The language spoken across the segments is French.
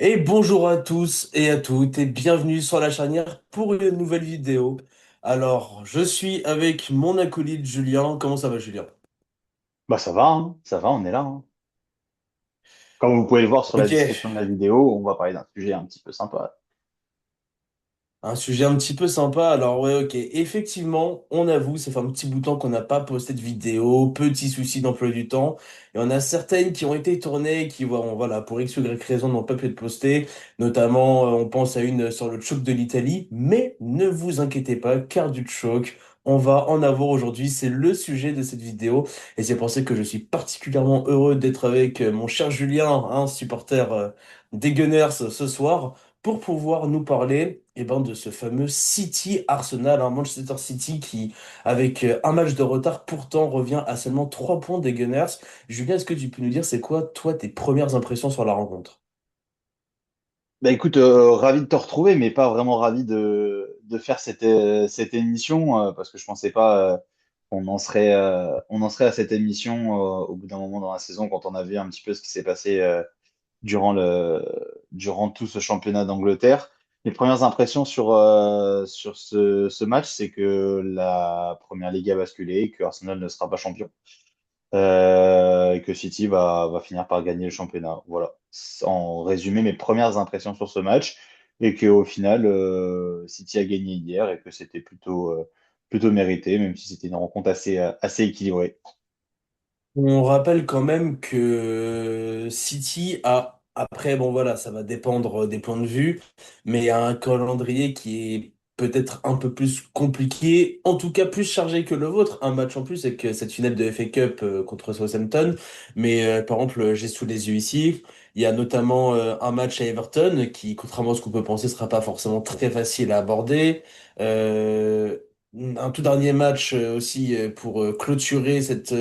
Et bonjour à tous et à toutes et bienvenue sur la charnière pour une nouvelle vidéo. Alors, je suis avec mon acolyte Julien. Comment ça va, Julien? Bah ça va, on est là, hein. Comme vous pouvez le voir sur la Ok, description de la vidéo, on va parler d'un sujet un petit peu sympa. un sujet un petit peu sympa. Alors, ouais, ok. Effectivement, on avoue, ça fait un petit bout de temps qu'on n'a pas posté de vidéo. Petit souci d'emploi du temps. Et on a certaines qui ont été tournées, qui, voilà, pour X ou Y raison, n'ont pas pu être postées. Notamment, on pense à une sur le choc de l'Italie. Mais ne vous inquiétez pas, car du choc, on va en avoir aujourd'hui. C'est le sujet de cette vidéo. Et c'est pour ça que je suis particulièrement heureux d'être avec mon cher Julien, un supporter des Gunners ce soir pour pouvoir nous parler de ce fameux City Arsenal, un Manchester City qui, avec un match de retard, pourtant revient à seulement 3 points des Gunners. Julien, est-ce que tu peux nous dire c'est quoi, toi, tes premières impressions sur la rencontre? Bah écoute, ravi de te retrouver, mais pas vraiment ravi de faire cette émission, parce que je pensais pas on en serait à cette émission au bout d'un moment dans la saison quand on a vu un petit peu ce qui s'est passé durant durant tout ce championnat d'Angleterre. Les premières impressions sur ce match, c'est que la Première Ligue a basculé et que Arsenal ne sera pas champion. Et que City va finir par gagner le championnat. Voilà. En résumé, mes premières impressions sur ce match, et qu'au final, City a gagné hier et que c'était plutôt mérité, même si c'était une rencontre assez équilibrée. On rappelle quand même que City a, après, bon voilà, ça va dépendre des points de vue, mais a un calendrier qui est peut-être un peu plus compliqué, en tout cas plus chargé que le vôtre. Un match en plus avec cette finale de FA Cup contre Southampton, mais par exemple, j'ai sous les yeux ici, il y a notamment un match à Everton qui, contrairement à ce qu'on peut penser, sera pas forcément très facile à aborder. Euh, un tout dernier match aussi pour clôturer cette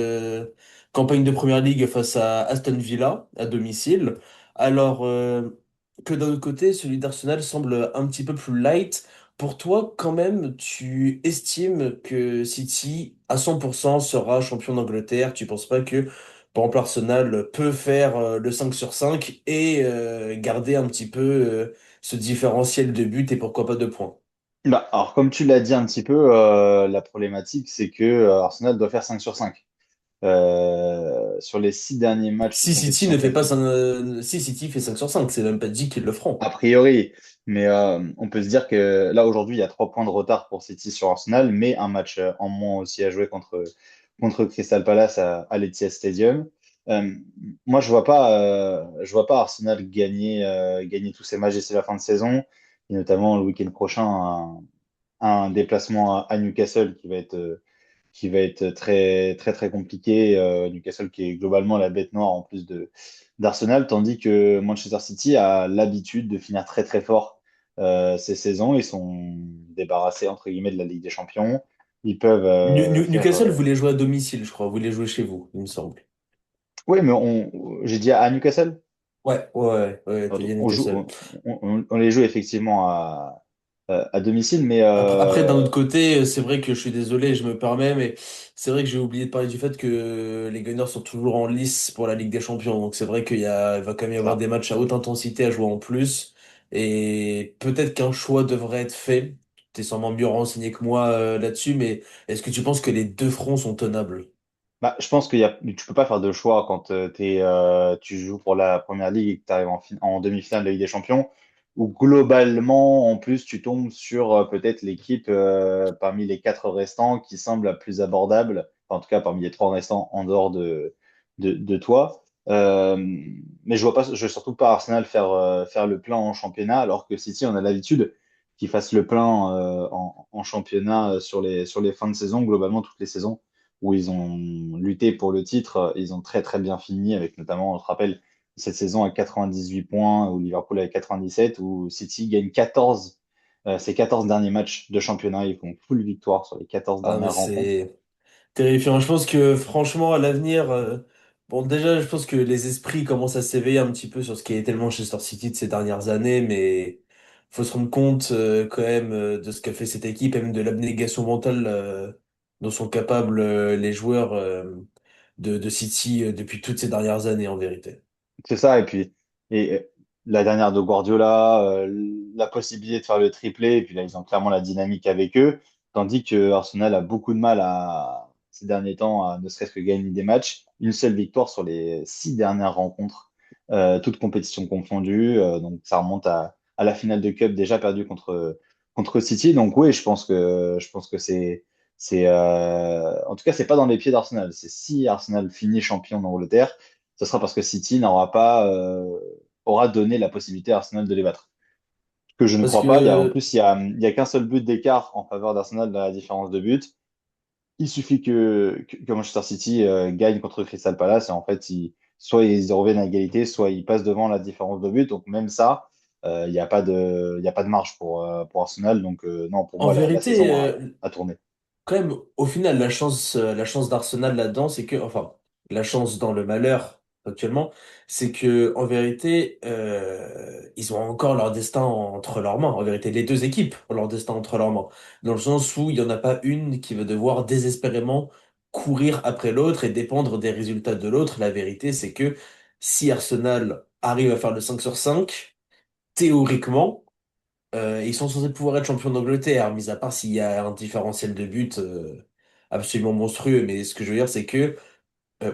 campagne de Première Ligue face à Aston Villa à domicile. Alors que d'un autre côté, celui d'Arsenal semble un petit peu plus light. Pour toi, quand même, tu estimes que City, à 100%, sera champion d'Angleterre. Tu penses pas que, par exemple, Arsenal peut faire le 5 sur 5 et garder un petit peu ce différentiel de but et pourquoi pas de points? Bah, alors, comme tu l'as dit un petit peu, la problématique, c'est que Arsenal doit faire 5 sur 5. Sur les 6 derniers matchs de Si City compétition ne fait pas qualifiée. 5, si City fait 5 sur 5, c'est même pas dit qu'ils le feront. A priori, mais on peut se dire que là aujourd'hui il y a 3 points de retard pour City sur Arsenal, mais un match en moins aussi à jouer contre Crystal Palace à l'Etihad Stadium. Euh, Moi je vois pas Arsenal gagner tous ces matchs d'ici la fin de saison, et notamment le week-end prochain un déplacement à Newcastle qui va être très très très compliqué. Newcastle qui est globalement la bête noire en plus de d'Arsenal, tandis que Manchester City a l'habitude de finir très très fort ces saisons. Ils sont débarrassés entre guillemets de la Ligue des Champions. Ils peuvent faire. Newcastle voulait jouer à domicile, je crois. Voulait jouer chez vous, il me semble. Oui, mais j'ai dit à Newcastle. Ouais, ouais, ouais, ouais, t'as dit On joue, Newcastle. on les joue effectivement à domicile, mais Après, d'un autre côté, c'est vrai que je suis désolé, je me permets, mais c'est vrai que j'ai oublié de parler du fait que les Gunners sont toujours en lice pour la Ligue des Champions. Donc c'est vrai il va quand même y avoir ça. des matchs à haute intensité à jouer en plus. Et peut-être qu'un choix devrait être fait. T'es sûrement mieux renseigné que moi là-dessus, mais est-ce que tu penses que les deux fronts sont tenables? Bah, je pense tu peux pas faire de choix quand tu joues pour la Première Ligue et que tu arrives en demi-finale de la Ligue des Champions, où globalement, en plus, tu tombes sur peut-être l'équipe parmi les 4 restants qui semble la plus abordable, enfin, en tout cas parmi les 3 restants en dehors de toi. Mais je vois surtout pas Arsenal faire le plein en championnat, alors que City, on a l'habitude qu'ils fassent le plein en championnat sur les fins de saison, globalement toutes les saisons où ils ont lutté pour le titre. Ils ont très très bien fini avec notamment, on se rappelle, cette saison à 98 points, où Liverpool avait 97, où City gagne 14, ses 14 derniers matchs de championnat. Ils font full victoire sur les 14 Ah, mais dernières rencontres. c'est terrifiant. Je pense que franchement, à l'avenir, bon, déjà, je pense que les esprits commencent à s'éveiller un petit peu sur ce qui a été le Manchester City de ces dernières années, mais faut se rendre compte quand même de ce qu'a fait cette équipe et même de l'abnégation mentale dont sont capables les joueurs de City depuis toutes ces dernières années, en vérité. C'est ça, et puis la dernière de Guardiola, la possibilité de faire le triplé, et puis là, ils ont clairement la dynamique avec eux, tandis que Arsenal a beaucoup de mal ces derniers temps à ne serait-ce que gagner des matchs. Une seule victoire sur les 6 dernières rencontres, toutes compétitions confondues, donc ça remonte à la finale de Cup déjà perdue contre City. Donc oui, je pense que en tout cas, c'est pas dans les pieds d'Arsenal. C'est si Arsenal finit champion d'Angleterre, ce sera parce que City aura donné la possibilité à Arsenal de les battre. Ce que je ne Parce crois pas. En que plus, il y a qu'un seul but d'écart en faveur d'Arsenal dans la différence de but. Il suffit que Manchester City gagne contre Crystal Palace et en fait, soit ils reviennent à égalité, soit ils passent devant la différence de but. Donc même ça, il y a pas de marge pour Arsenal. Donc non, pour en moi, la vérité, saison a tourné. quand même, au final, la chance d'Arsenal là-dedans, c'est que, enfin, la chance dans le malheur actuellement, c'est que, en vérité, ils ont encore leur destin entre leurs mains. En vérité, les deux équipes ont leur destin entre leurs mains. Dans le sens où il n'y en a pas une qui va devoir désespérément courir après l'autre et dépendre des résultats de l'autre. La vérité, c'est que si Arsenal arrive à faire le 5 sur 5 théoriquement, ils sont censés pouvoir être champions d'Angleterre, mis à part s'il y a un différentiel de but absolument monstrueux. Mais ce que je veux dire, c'est que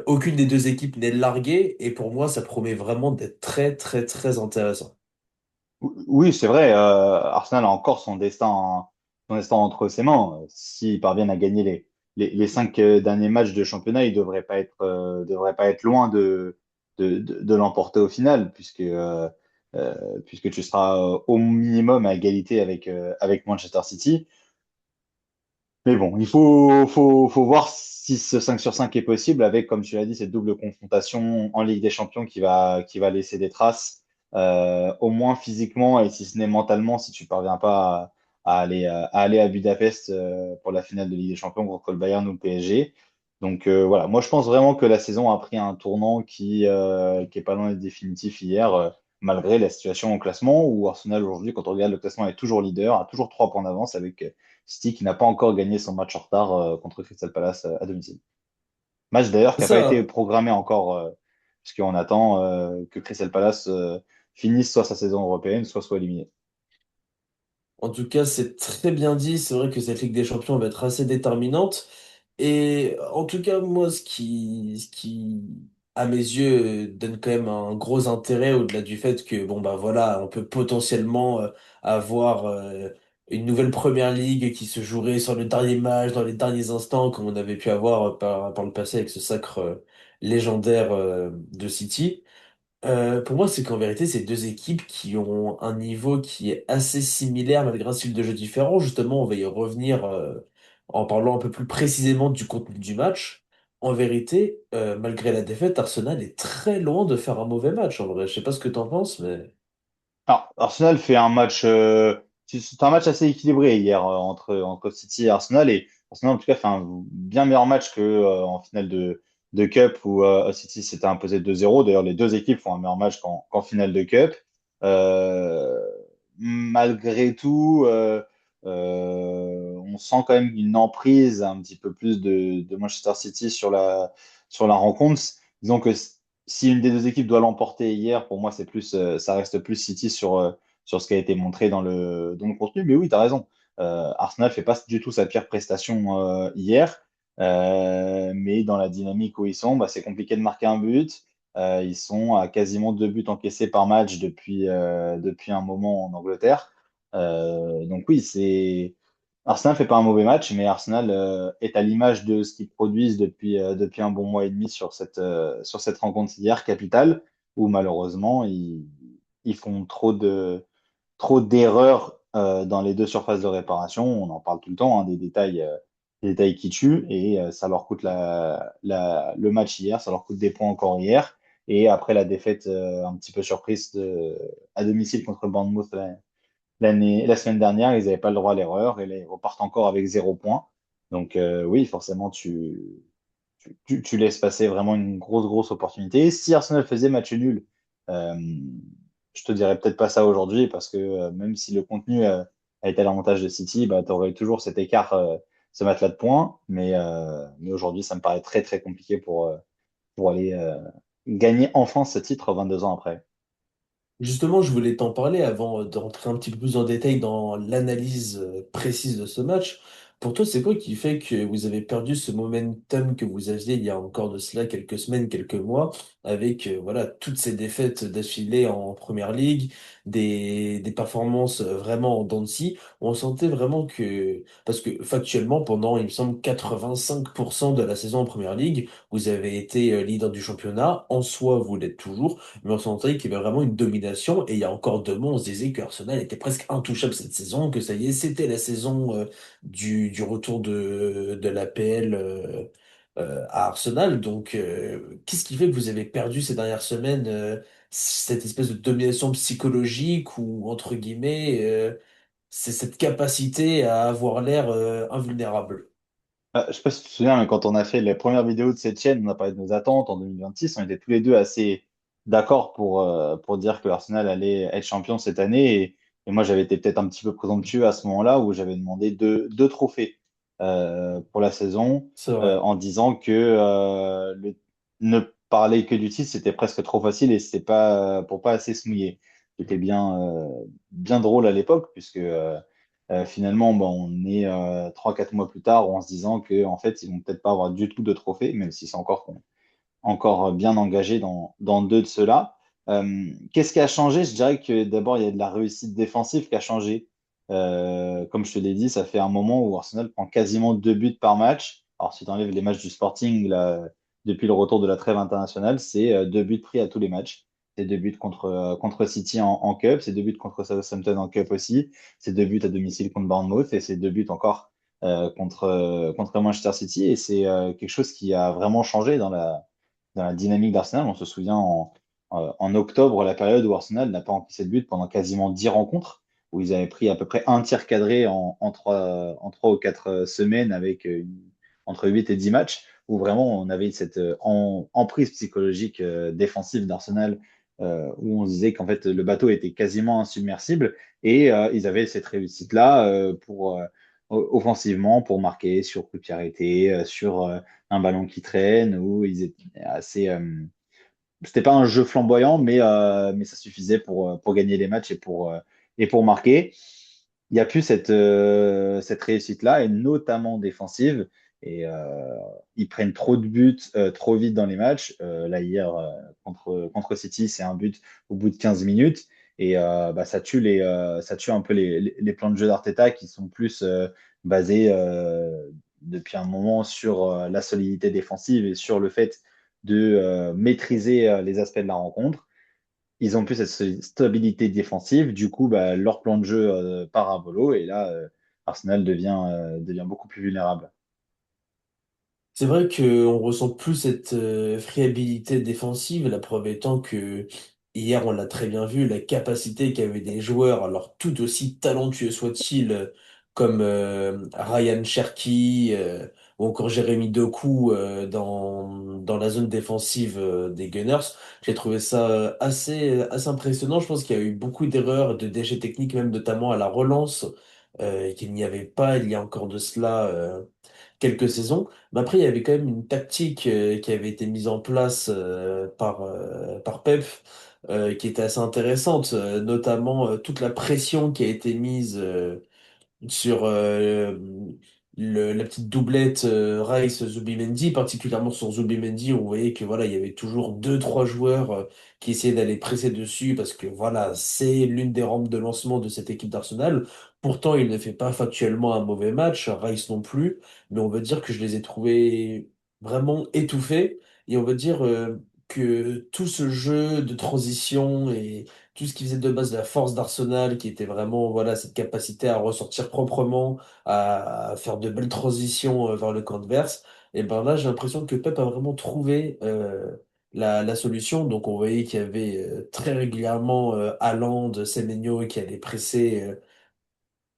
aucune des deux équipes n'est larguée, et pour moi, ça promet vraiment d'être très, très, très intéressant. Oui, c'est vrai. Arsenal a encore son destin entre ses mains. S'ils parviennent à gagner les 5 derniers matchs de championnat, ils devraient pas être loin de l'emporter au final, puisque tu seras au minimum à égalité avec Manchester City. Mais bon, il faut voir si ce 5 sur 5 est possible avec, comme tu l'as dit, cette double confrontation en Ligue des Champions qui va laisser des traces, au moins physiquement et si ce n'est mentalement, si tu parviens pas à aller à Budapest pour la finale de Ligue des Champions contre le Bayern ou le PSG. Donc voilà, moi je pense vraiment que la saison a pris un tournant qui est pas loin d'être définitif hier, malgré la situation au classement où Arsenal aujourd'hui, quand on regarde le classement, est toujours leader, a toujours 3 points d'avance avec City qui n'a pas encore gagné son match en retard contre Crystal Palace à domicile. Match d'ailleurs qui n'a pas été Ça, programmé encore, puisqu'on attend que Crystal Palace finisse soit sa saison européenne, soit éliminé. en tout cas, c'est très bien dit. C'est vrai que cette Ligue des Champions va être assez déterminante. Et en tout cas, moi, ce qui, à mes yeux, donne quand même un gros intérêt au-delà du fait que, bon, bah voilà, on peut potentiellement avoir une nouvelle première ligue qui se jouerait sur le dernier match, dans les derniers instants, comme on avait pu avoir par le passé avec ce sacre légendaire de City. Pour moi, c'est qu'en vérité, c'est deux équipes qui ont un niveau qui est assez similaire malgré un style de jeu différent. Justement, on va y revenir en parlant un peu plus précisément du contenu du match. En vérité, malgré la défaite, Arsenal est très loin de faire un mauvais match. En vrai, je sais pas ce que t'en penses, mais Alors, Arsenal fait un match, c'est un match assez équilibré hier entre City et Arsenal. Et Arsenal, en tout cas, fait un bien meilleur match en finale de Cup où City s'était imposé 2-0. D'ailleurs, les deux équipes font un meilleur match qu'en finale de Cup. Euh, Malgré tout, on sent quand même une emprise un petit peu plus de Manchester City sur la rencontre. Disons que si une des deux équipes doit l'emporter hier, pour moi, ça reste plus City sur ce qui a été montré dans le contenu. Mais oui, tu as raison. Arsenal fait pas du tout sa pire prestation hier. Mais dans la dynamique où ils sont, bah, c'est compliqué de marquer un but. Ils sont à quasiment 2 buts encaissés par match depuis un moment en Angleterre. Donc oui, Arsenal fait pas un mauvais match, mais Arsenal est à l'image de ce qu'ils produisent depuis un bon mois et demi sur cette rencontre hier, capitale, où malheureusement, ils font trop d'erreurs dans les deux surfaces de réparation. On en parle tout le temps, hein, des détails qui tuent, et ça leur coûte le match hier, ça leur coûte des points encore hier. Et après la défaite un petit peu surprise à domicile contre Bournemouth la semaine dernière, ils n'avaient pas le droit à l'erreur et là, ils repartent encore avec 0 point. Donc oui, forcément, tu laisses passer vraiment une grosse, grosse opportunité. Si Arsenal faisait match nul, euh, je te dirais peut-être pas ça aujourd'hui parce que même si le contenu a été à l'avantage de City, bah, tu aurais toujours cet écart, ce match-là de points. Mais aujourd'hui, ça me paraît très, très compliqué pour aller gagner enfin ce titre 22 ans après. Justement, je voulais t'en parler avant d'entrer un petit peu plus en détail dans l'analyse précise de ce match. Pour toi, c'est quoi qui fait que vous avez perdu ce momentum que vous aviez il y a encore de cela quelques semaines, quelques mois, avec voilà toutes ces défaites d'affilée en Première Ligue, des performances vraiment en dents de scie. On sentait vraiment que, parce que factuellement, pendant, il me semble, 85% de la saison en Première Ligue, vous avez été leader du championnat. En soi, vous l'êtes toujours, mais on sentait qu'il y avait vraiment une domination. Et il y a encore 2 mois, on se disait que Arsenal était presque intouchable cette saison, que ça y est, c'était la saison du retour de l'APL à Arsenal. Donc, qu'est-ce qui fait que vous avez perdu ces dernières semaines cette espèce de domination psychologique ou, entre guillemets, c'est cette capacité à avoir l'air invulnérable? Je sais pas si tu te souviens, mais quand on a fait les premières vidéos de cette chaîne, on a parlé de nos attentes en 2026. On était tous les deux assez d'accord pour dire que Arsenal allait être champion cette année. Et moi, j'avais été peut-être un petit peu présomptueux à ce moment-là où j'avais demandé deux trophées pour la saison C'est vrai. en disant que ne parler que du titre, c'était presque trop facile et c'était pas pour pas assez se mouiller. C'était bien drôle à l'époque puisque finalement, bah, on est 3-4 mois plus tard en se disant que en fait, ils vont peut-être pas avoir du tout de trophée, même si c'est encore bien engagé dans deux de ceux-là. Qu'est-ce qui a changé? Je dirais que d'abord, il y a de la réussite défensive qui a changé. Comme je te l'ai dit, ça fait un moment où Arsenal prend quasiment 2 buts par match. Alors, si tu enlèves les matchs du Sporting, là, depuis le retour de la trêve internationale, c'est 2 buts pris à tous les matchs. C'est 2 buts contre City en Cup, c'est 2 buts contre Southampton en Cup aussi, c'est 2 buts à domicile contre Bournemouth et c'est 2 buts encore contre Manchester City. Et c'est quelque chose qui a vraiment changé dans la dynamique d'Arsenal. On se souvient en octobre, la période où Arsenal n'a pas encaissé de but pendant quasiment 10 rencontres, où ils avaient pris à peu près un tir cadré en trois ou quatre semaines avec entre 8 et 10 matchs, où vraiment on avait cette emprise psychologique défensive d'Arsenal, où on se disait qu'en fait le bateau était quasiment insubmersible, et ils avaient cette réussite-là offensivement pour marquer sur coup de pied arrêté, sur un ballon qui traîne, où ils étaient assez. C'était pas un jeu flamboyant, mais ça suffisait pour gagner les matchs et pour marquer. Il n'y a plus cette réussite-là, et notamment défensive. Et ils prennent trop de buts trop vite dans les matchs. Là, hier, contre City, c'est un but au bout de 15 minutes. Et bah, ça tue un peu les plans de jeu d'Arteta qui sont plus basés depuis un moment sur la solidité défensive et sur le fait de maîtriser les aspects de la rencontre. Ils ont plus cette stabilité défensive. Du coup, bah, leur plan de jeu part à volo. Et là, Arsenal devient beaucoup plus vulnérable. C'est vrai qu'on ressent plus cette friabilité défensive, la preuve étant que hier, on l'a très bien vu, la capacité qu'avaient des joueurs, alors tout aussi talentueux soit-il, comme Ryan Cherki ou encore Jérémy Doku dans la zone défensive des Gunners. J'ai trouvé ça assez impressionnant. Je pense qu'il y a eu beaucoup d'erreurs, de déchets techniques, même notamment à la relance, qu'il n'y avait pas il y a encore de cela quelques saisons. Mais après, il y avait quand même une tactique qui avait été mise en place par Pep qui était assez intéressante, notamment toute la pression qui a été mise sur la petite doublette Rice-Zubimendi, particulièrement sur Zubimendi, on voyait que voilà, il y avait toujours deux, trois joueurs qui essayaient d'aller presser dessus parce que voilà, c'est l'une des rampes de lancement de cette équipe d'Arsenal. Pourtant, il ne fait pas factuellement un mauvais match, Rice non plus, mais on va dire que je les ai trouvés vraiment étouffés et on va dire que tout ce jeu de transition et tout ce qui faisait de base la force d'Arsenal, qui était vraiment voilà cette capacité à ressortir proprement, à faire de belles transitions vers le camp adverse, et ben là j'ai l'impression que Pep a vraiment trouvé la solution. Donc on voyait qu'il y avait très régulièrement Haaland, Semenyo qui allait presser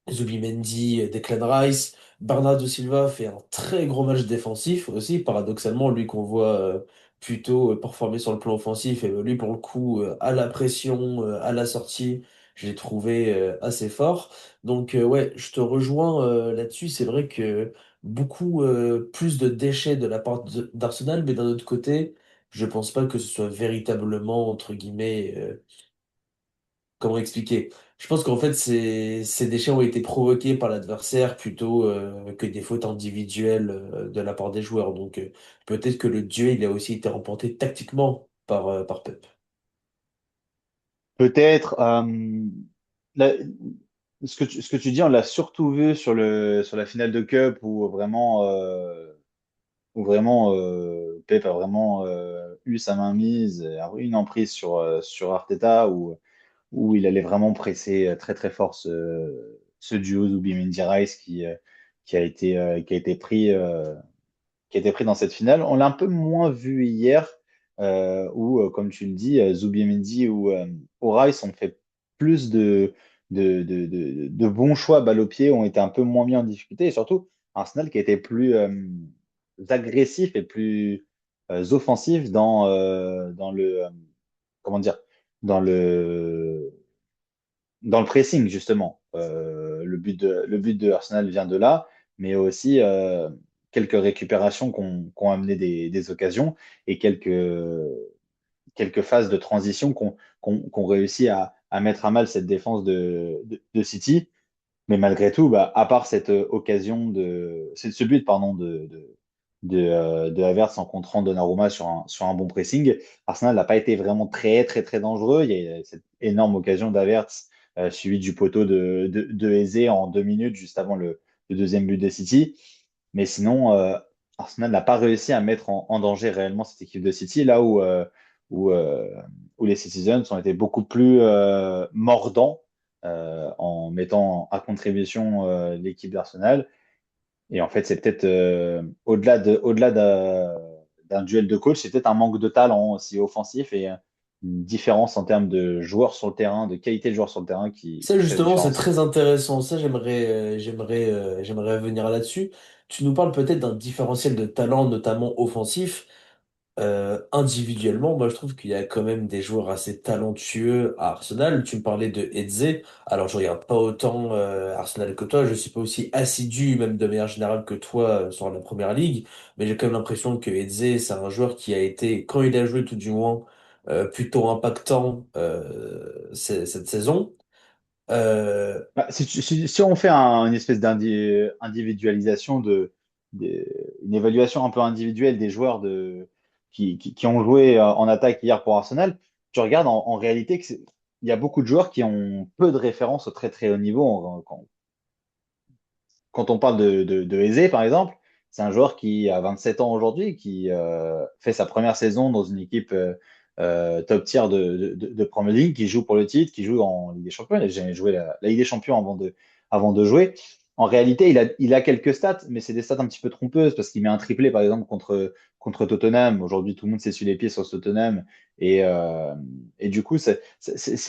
Zubimendi, Declan Rice. Bernardo Silva fait un très gros match défensif aussi, paradoxalement, lui qu'on voit plutôt performer sur le plan offensif, et lui pour le coup, à la pression, à la sortie, je l'ai trouvé assez fort. Donc ouais, je te rejoins là-dessus, c'est vrai que beaucoup plus de déchets de la part d'Arsenal, mais d'un autre côté, je pense pas que ce soit véritablement, entre guillemets, comment expliquer? Je pense qu'en fait, ces déchets ont été provoqués par l'adversaire plutôt que des fautes individuelles de la part des joueurs. Donc peut-être que le duel il a aussi été remporté tactiquement par Pep. Peut-être, la- ce que tu dis, on l'a surtout vu sur la finale de Cup où vraiment Pep a vraiment eu sa main mise, a eu une emprise sur Arteta, où il allait vraiment presser très très fort ce duo Zubimendi-Rice qui a été pris dans cette finale. On l'a un peu moins vu hier, où, comme tu le dis, Zubimendi ou Rice ont fait plus de bons choix balle au pied, ont été un peu moins mis en difficulté, et surtout Arsenal qui a été plus agressif et plus offensif dans comment dire, dans le pressing, justement. Le but de Arsenal vient de là, mais aussi quelques récupérations qui ont amené des occasions et quelques phases de transition qui ont réussi à mettre à mal cette défense de City. Mais malgré tout, bah, à part cette occasion ce but, pardon, de Havertz en contrant Donnarumma sur un bon pressing, Arsenal n'a pas été vraiment très, très, très dangereux. Il y a cette énorme occasion d'Havertz suivie du poteau de Eze en 2 minutes, juste avant le deuxième but de City. Mais sinon, Arsenal n'a pas réussi à mettre en danger réellement cette équipe de City, là où, euh, où les Citizens ont été beaucoup plus mordants en mettant à contribution l'équipe d'Arsenal. Et en fait, c'est peut-être au-delà d'un duel de coach, c'est peut-être un manque de talent aussi offensif et une différence en termes de joueurs sur le terrain, de qualité de joueurs sur le terrain qui Ça fait la justement, c'est différence. très intéressant. Ça, j'aimerais revenir là-dessus. Tu nous parles peut-être d'un différentiel de talent, notamment offensif. Individuellement, moi je trouve qu'il y a quand même des joueurs assez talentueux à Arsenal. Tu me parlais de Eze. Alors je regarde pas autant Arsenal que toi. Je suis pas aussi assidu, même de manière générale que toi sur la première ligue. Mais j'ai quand même l'impression que Eze, c'est un joueur qui a été, quand il a joué tout du moins, plutôt impactant cette saison. Euh, Bah, si on fait une espèce d'individualisation une évaluation un peu individuelle des joueurs qui ont joué en attaque hier pour Arsenal, tu regardes en réalité il y a beaucoup de joueurs qui ont peu de références au très très haut niveau. Quand on parle de Eze, par exemple, c'est un joueur qui a 27 ans aujourd'hui, qui fait sa première saison dans une équipe top tier de Premier League, qui joue pour le titre, qui joue en Ligue des Champions. Il n'a jamais joué la Ligue des Champions avant de jouer. En réalité, il a quelques stats, mais c'est des stats un petit peu trompeuses parce qu'il met un triplé, par exemple, contre Tottenham. Aujourd'hui, tout le monde s'essuie les pieds sur ce Tottenham. Et du coup, c'est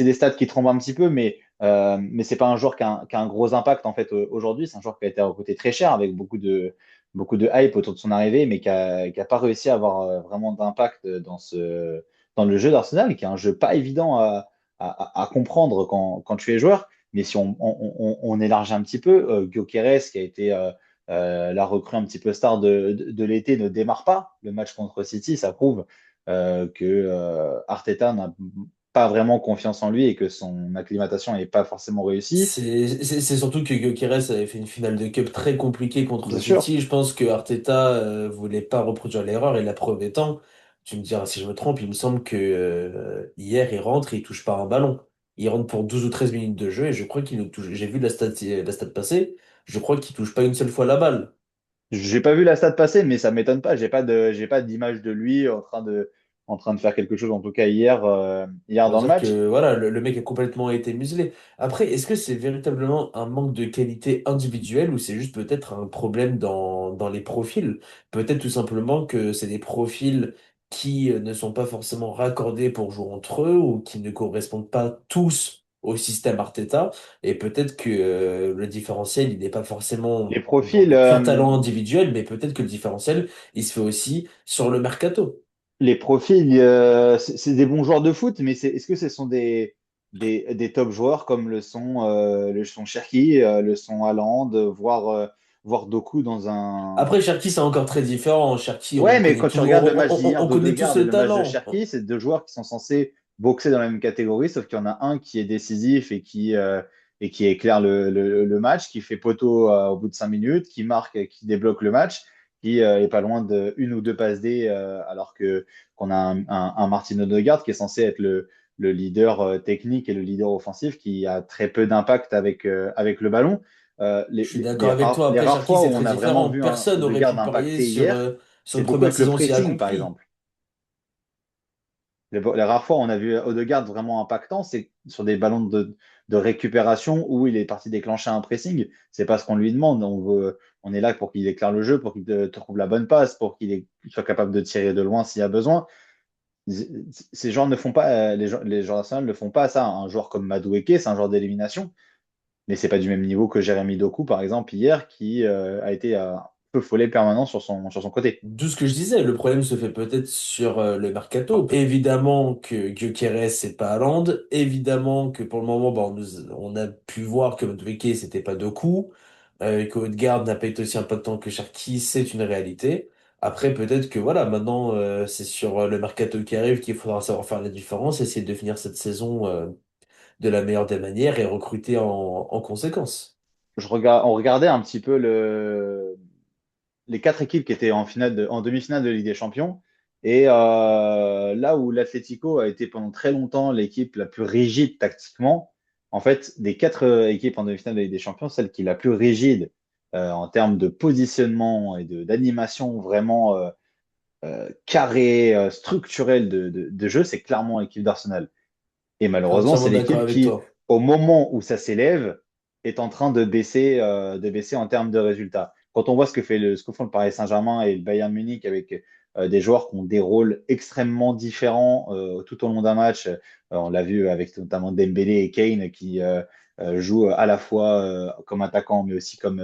des stats qui trompent un petit peu, mais c'est pas un joueur qui a un gros impact en fait aujourd'hui. C'est un joueur qui a été recruté très cher avec beaucoup de hype autour de son arrivée, mais qui a pas réussi à avoir vraiment d'impact dans le jeu d'Arsenal, qui est un jeu pas évident à comprendre quand tu es joueur. Mais si on élargit un petit peu, Gyökeres, qui a été la recrue un petit peu star de l'été, ne démarre pas le match contre City. Ça prouve que Arteta n'a pas vraiment confiance en lui et que son acclimatation n'est pas forcément réussie. c'est surtout que Gyökeres avait fait une finale de Cup très compliquée contre Bien sûr. City. Je pense que Arteta voulait pas reproduire l'erreur et la preuve étant, tu me diras si je me trompe, il me semble que hier il rentre et il touche pas un ballon. Il rentre pour 12 ou 13 minutes de jeu et je crois qu'il ne touche. J'ai vu la stat passer, je crois qu'il touche pas une seule fois la balle. J'ai pas vu la stat passer, mais ça m'étonne pas. J'ai pas d'image de lui en train de faire quelque chose, en tout cas hier Pour dans le dire match. que voilà, le mec a complètement été muselé. Après, est-ce que c'est véritablement un manque de qualité individuelle ou c'est juste peut-être un problème dans les profils? Peut-être tout simplement que c'est des profils qui ne sont pas forcément raccordés pour jouer entre eux ou qui ne correspondent pas tous au système Arteta. Et peut-être que le différentiel, il n'est pas Les forcément dans profils, le pur talent individuel, mais peut-être que le différentiel, il se fait aussi sur le mercato. les profils, c'est des bons joueurs de foot, mais est-ce que ce sont des top joueurs comme le sont Cherki, le sont Haaland, voire Doku dans un. Après, Cherki, c'est encore très différent. Cherki, Ouais, mais quand tu regardes le match d'hier on connaît tous d'Odegaard et le le match de talent. Cherki, c'est deux joueurs qui sont censés boxer dans la même catégorie, sauf qu'il y en a un qui est décisif et qui éclaire le match, qui fait poteau au bout de 5 minutes, qui marque, qui débloque le match, qui est pas loin de une ou deux passes D, alors que qu'on a un Martin Odegaard qui est censé être le leader technique et le leader offensif qui a très peu d'impact avec le ballon. Je suis d'accord avec toi. Les Après, rares Cherki, fois où c'est on très a vraiment différent. vu un Personne n'aurait Odegaard pu parier impacté hier, sur c'est une beaucoup première avec le saison aussi pressing, par accomplie. exemple. Les rares fois où on a vu Odegaard vraiment impactant, c'est sur des ballons de récupération où il est parti déclencher un pressing. C'est pas ce qu'on lui demande. On est là pour qu'il éclaire le jeu, pour qu'il te trouve la bonne passe, pour qu'il soit capable de tirer de loin s'il y a besoin. Ces joueurs ne font pas, les joueurs nationaux ne font pas ça. Un joueur comme Madueke, c'est un joueur d'élimination, mais c'est pas du même niveau que Jérémy Doku, par exemple, hier, qui a été un peu follet permanent sur son côté. D'où ce que je disais, le problème se fait peut-être sur le mercato. Évidemment que Gyökeres, c'est pas Haaland. Évidemment que pour le moment, bah, on a pu voir que Madueke, c'était pas Doku. Que Odegaard n'a pas été aussi impactant que Cherki, c'est une réalité. Après, peut-être que voilà, maintenant, c'est sur le mercato qui arrive qu'il faudra savoir faire la différence, essayer de finir cette saison de la meilleure des manières et recruter en conséquence. On regardait un petit peu les quatre équipes qui étaient en demi-finale de Ligue des Champions. Et là où l'Atlético a été pendant très longtemps l'équipe la plus rigide tactiquement, en fait, des quatre équipes en demi-finale de Ligue des Champions, celle qui est la plus rigide en termes de positionnement et d'animation vraiment carrée, structurelle de jeu, c'est clairement l'équipe d'Arsenal. Et Je suis malheureusement, c'est entièrement d'accord l'équipe avec qui, toi. au moment où ça s'élève, est en train de baisser en termes de résultats. Quand on voit ce que font le Paris Saint-Germain et le Bayern Munich avec des joueurs qui ont des rôles extrêmement différents tout au long d'un match, on l'a vu avec notamment Dembélé et Kane qui jouent à la fois comme attaquant, mais aussi comme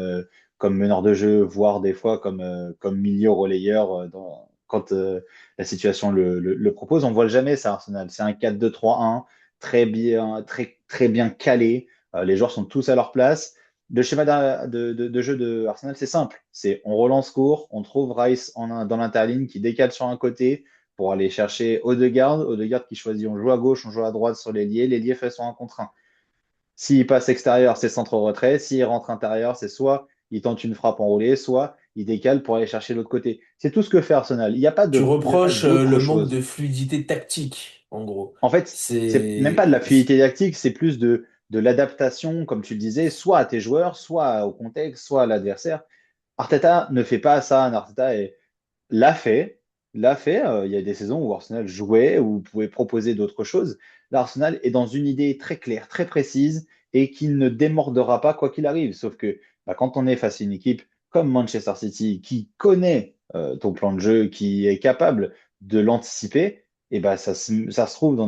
meneur de jeu, voire des fois comme milieu relayeur quand la situation le propose. On ne voit jamais ça, Arsenal. C'est un 4-2-3-1 très bien calé. Les joueurs sont tous à leur place. Le schéma de jeu de Arsenal, c'est simple. C'est on relance court, on trouve Rice dans l'interligne qui décale sur un côté pour aller chercher Odegaard. Odegaard qui choisit, on joue à gauche, on joue à droite sur l'ailier. L'ailier fait son 1 contre 1. S'il passe extérieur, c'est centre-retrait. S'il rentre intérieur, c'est soit il tente une frappe enroulée, soit il décale pour aller chercher l'autre côté. C'est tout ce que fait Arsenal. Tu Il n'y a pas reproches d'autre le manque chose. de fluidité tactique, en gros. En fait, c'est même pas de la C'est fluidité tactique, c'est plus de l'adaptation, comme tu le disais, soit à tes joueurs, soit au contexte, soit à l'adversaire. Arteta ne fait pas ça. L'a fait, l'a fait. Il y a des saisons où Arsenal jouait, où vous pouvez proposer d'autres choses. Là, Arsenal est dans une idée très claire, très précise et qui ne démordera pas quoi qu'il arrive. Sauf que bah, quand on est face à une équipe comme Manchester City qui connaît ton plan de jeu, qui est capable de l'anticiper, et bah, ça se trouve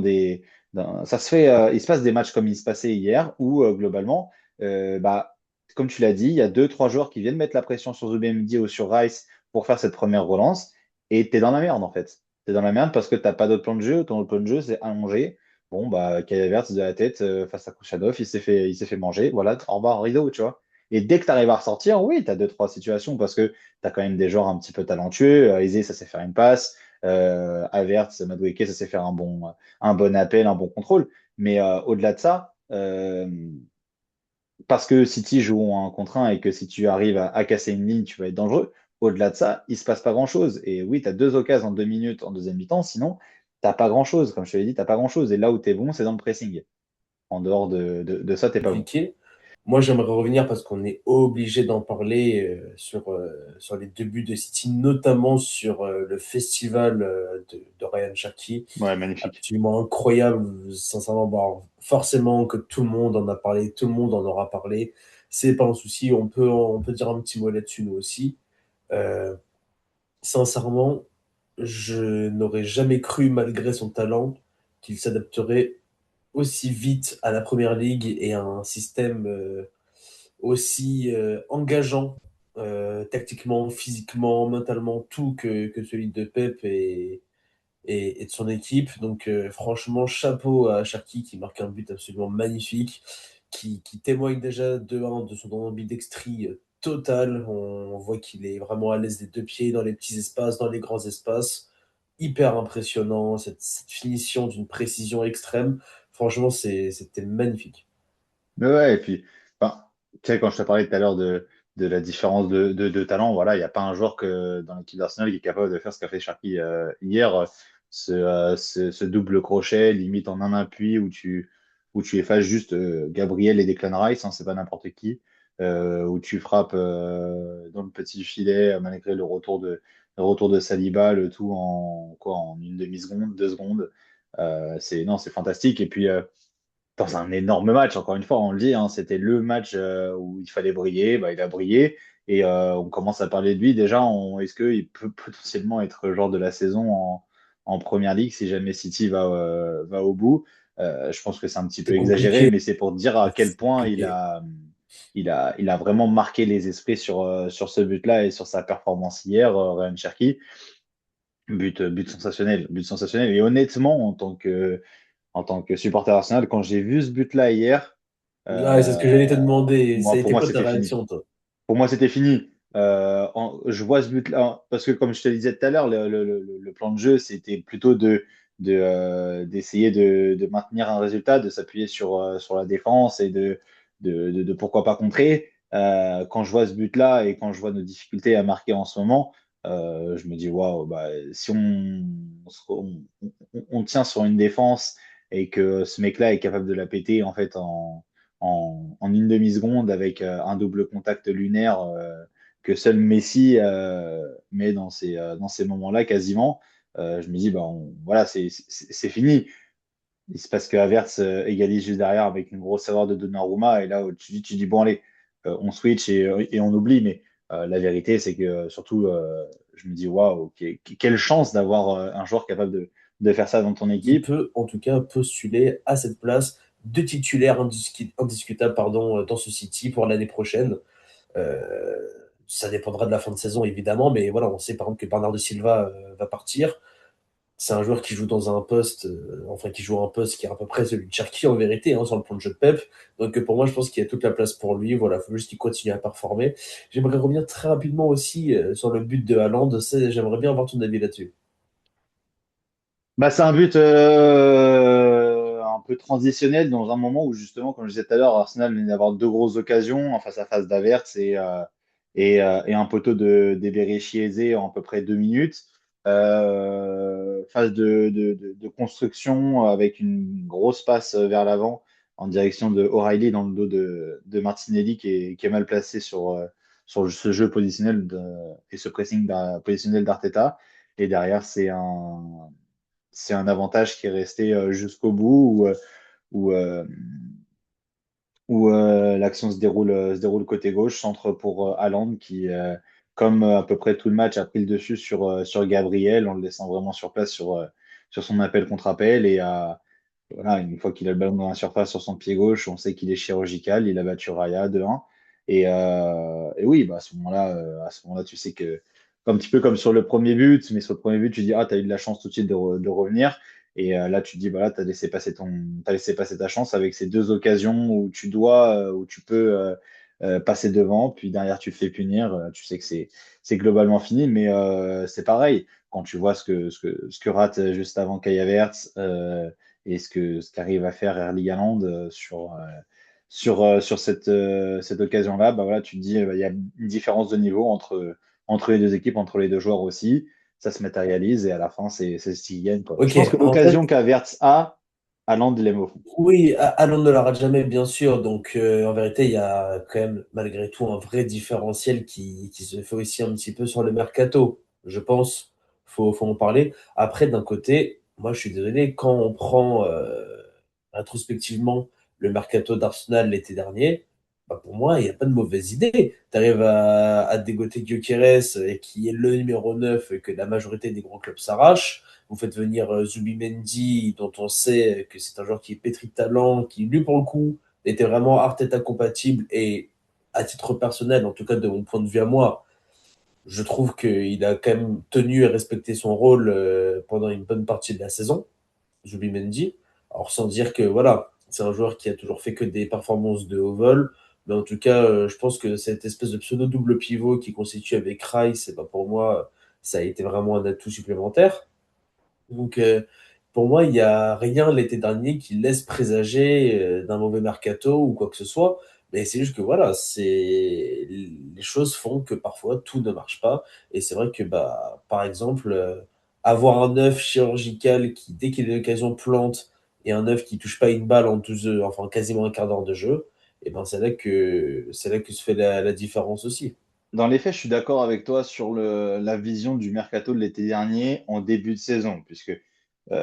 ça se fait, il se passe des matchs comme il se passait hier où globalement, bah, comme tu l'as dit, il y a deux, trois joueurs qui viennent mettre la pression sur Zubimendi ou sur Rice pour faire cette première relance et tu es dans la merde en fait. Tu es dans la merde parce que tu n'as pas d'autre plan de jeu. Ton autre plan de jeu, c'est allonger. Bon, bah, Kai Havertz de la tête face à Kouchadov, il s'est fait manger. Voilà, au revoir, rideau, tu vois. Et dès que tu arrives à ressortir, oui, tu as deux, trois situations parce que tu as quand même des joueurs un petit peu talentueux. Eze, ça sait faire une passe. Havertz, Madueke, ça sait faire un bon appel, un bon contrôle. Mais au-delà de ça, parce que City joue en 1 contre 1 et que si tu arrives à casser une ligne, tu vas être dangereux. Au-delà de ça, il se passe pas grand-chose. Et oui, tu as deux occasions en 2 minutes en deuxième mi-temps, sinon, t'as pas grand-chose. Comme je te l'ai dit, t'as pas grand-chose. Et là où tu es bon, c'est dans le pressing. En dehors de ça, t'es pas bon. compliqué. Moi, j'aimerais revenir parce qu'on est obligé d'en parler sur les débuts de City, notamment sur le festival de Ryan Cherki. Ouais, magnifique. Absolument incroyable, sincèrement. Bon, forcément que tout le monde en a parlé, tout le monde en aura parlé. C'est pas un souci, on peut dire un petit mot là-dessus, nous aussi. Euh, Sincèrement, je n'aurais jamais cru, malgré son talent, qu'il s'adapterait aussi vite à la Première Ligue et à un système aussi engageant, tactiquement, physiquement, mentalement, tout que celui de Pep et de son équipe. Donc franchement, chapeau à Cherki qui marque un but absolument magnifique, qui témoigne déjà de, un, de son ambidextrie totale. On voit qu'il est vraiment à l'aise des deux pieds, dans les petits espaces, dans les grands espaces. hyper impressionnant, cette finition d'une précision extrême. Franchement, c'était magnifique. Mais ouais, et puis, enfin, tu sais, quand je te parlais tout à l'heure de la différence de talent, voilà, il n'y a pas un joueur dans l'équipe d'Arsenal qui est capable de faire ce qu'a fait Sharky hier, ce double crochet, limite en un appui, où tu effaces juste Gabriel et Declan Rice, hein, c'est pas n'importe qui, où tu frappes dans le petit filet, malgré le retour de Saliba, le tout en, quoi, en une demi-seconde, 2 secondes. Non, c'est fantastique. Et puis, dans un énorme match. Encore une fois, on le dit, hein, c'était le match où il fallait briller. Bah, il a brillé. Et on commence à parler de lui. Déjà, est-ce qu'il peut potentiellement être le joueur de la saison en Première Ligue si jamais City va au bout? Je pense que c'est un petit peu C'est exagéré, compliqué. mais c'est pour dire à quel C'est point compliqué. il a vraiment marqué les esprits sur ce but-là et sur sa performance hier, Ryan Cherki. But sensationnel, but sensationnel. Et honnêtement, en tant que supporter Arsenal, quand j'ai vu ce but-là hier, Ouais, c'est ce que j'allais te euh, demander. Ça a pour été moi, quoi ta c'était fini. réaction, toi? Pour moi, c'était fini. Je vois ce but-là, parce que comme je te le disais tout à l'heure, le plan de jeu, c'était plutôt d'essayer de maintenir un résultat, de s'appuyer sur la défense et de pourquoi pas contrer. Quand je vois ce but-là et quand je vois nos difficultés à marquer en ce moment, je me dis, waouh, bah, si on tient sur une défense et que ce mec-là est capable de la péter en fait en une demi-seconde avec un double contact lunaire que seul Messi met dans ces moments-là quasiment. Je me dis, bah, voilà, c'est fini. C'est parce que Havertz égalise juste derrière avec une grosse erreur de Donnarumma. Et là, tu dis bon, allez, on switch et on oublie. Mais la vérité, c'est que surtout, je me dis, waouh, quelle chance d'avoir un joueur capable de faire ça dans ton Qui équipe. peut, en tout cas, postuler à cette place de titulaire indiscutable pardon, dans ce City pour l'année prochaine. Euh, Ça dépendra de la fin de saison, évidemment, mais voilà, on sait par exemple que Bernardo Silva va partir. C'est un joueur qui joue dans un poste, enfin qui joue un poste qui est à peu près celui de Cherki en vérité, hein, sur le plan de jeu de Pep. Donc pour moi, je pense qu'il y a toute la place pour lui. Voilà, il faut juste qu'il continue à performer. J'aimerais revenir très rapidement aussi sur le but de Haaland. J'aimerais bien avoir ton avis là-dessus. Bah, c'est un but un peu transitionnel dans un moment où justement, comme je disais tout à l'heure, Arsenal venait d'avoir deux grosses occasions en face à face d'Avertz et un poteau d'Eberechi Eze en à peu près 2 minutes. Phase de construction avec une grosse passe vers l'avant en direction de O'Reilly dans le dos de Martinelli qui est mal placé sur ce jeu positionnel et ce pressing positionnel d'Arteta. Et derrière, c'est un avantage qui est resté jusqu'au bout où l'action se déroule côté gauche, centre pour Haaland qui, comme à peu près tout le match, a pris le dessus sur Gabriel en le laissant vraiment sur place sur son appel contre appel voilà, une fois qu'il a le ballon dans la surface sur son pied gauche, on sait qu'il est chirurgical. Il a battu Raya 2-1. Et oui, bah, à ce moment-là, tu sais que, un petit peu comme sur le premier but, mais sur le premier but, tu dis, ah, tu as eu de la chance tout de suite de revenir. Et là, tu te dis, bah là, tu as laissé passer t'as laissé passer ta chance avec ces deux occasions où où tu peux passer devant, puis derrière, tu te fais punir. Tu sais que c'est globalement fini, mais c'est pareil. Quand tu vois ce que rate juste avant Kai Havertz, et ce qu'arrive à faire Erling Haaland sur cette occasion-là, bah voilà, tu te dis il y a une différence de niveau entre les deux équipes, entre les deux joueurs aussi. Ça se matérialise et à la fin, c'est ce qui gagne, quoi. Je Ok, pense que en fait, l'occasion qu'Havertz a, Haaland l'aime au fond. oui, Haaland ne la rate jamais, bien sûr. Donc, en vérité, il y a quand même, malgré tout, un vrai différentiel qui se fait aussi un petit peu sur le mercato. Je pense, faut en parler. Après, d'un côté, moi, je suis désolé, quand on prend rétrospectivement le mercato d'Arsenal l'été dernier, bah, pour moi, il n'y a pas de mauvaise idée. Tu arrives à dégoter Gyökeres, qui est le numéro 9 et que la majorité des gros clubs s'arrachent. Vous faites venir Zubimendi, dont on sait que c'est un joueur qui est pétri de talent, qui, lui, pour le coup, était vraiment Arteta compatible. Et à titre personnel, en tout cas de mon point de vue à moi, je trouve qu'il a quand même tenu et respecté son rôle pendant une bonne partie de la saison, Zubimendi. Alors, sans dire que, voilà, c'est un joueur qui a toujours fait que des performances de haut vol. Mais en tout cas, je pense que cette espèce de pseudo-double pivot qui constitue avec Rice, et ben pour moi, ça a été vraiment un atout supplémentaire. Donc, pour moi, il n'y a rien l'été dernier qui laisse présager d'un mauvais mercato ou quoi que ce soit. Mais c'est juste que voilà, les choses font que parfois tout ne marche pas. Et c'est vrai que, bah, par exemple, avoir un œuf chirurgical qui, dès qu'il a l'occasion, plante et un œuf qui touche pas une balle en 12, enfin quasiment un quart d'heure de jeu, et ben c'est là que se fait la différence aussi. Dans les faits, je suis d'accord avec toi sur la vision du mercato de l'été dernier en début de saison, puisque on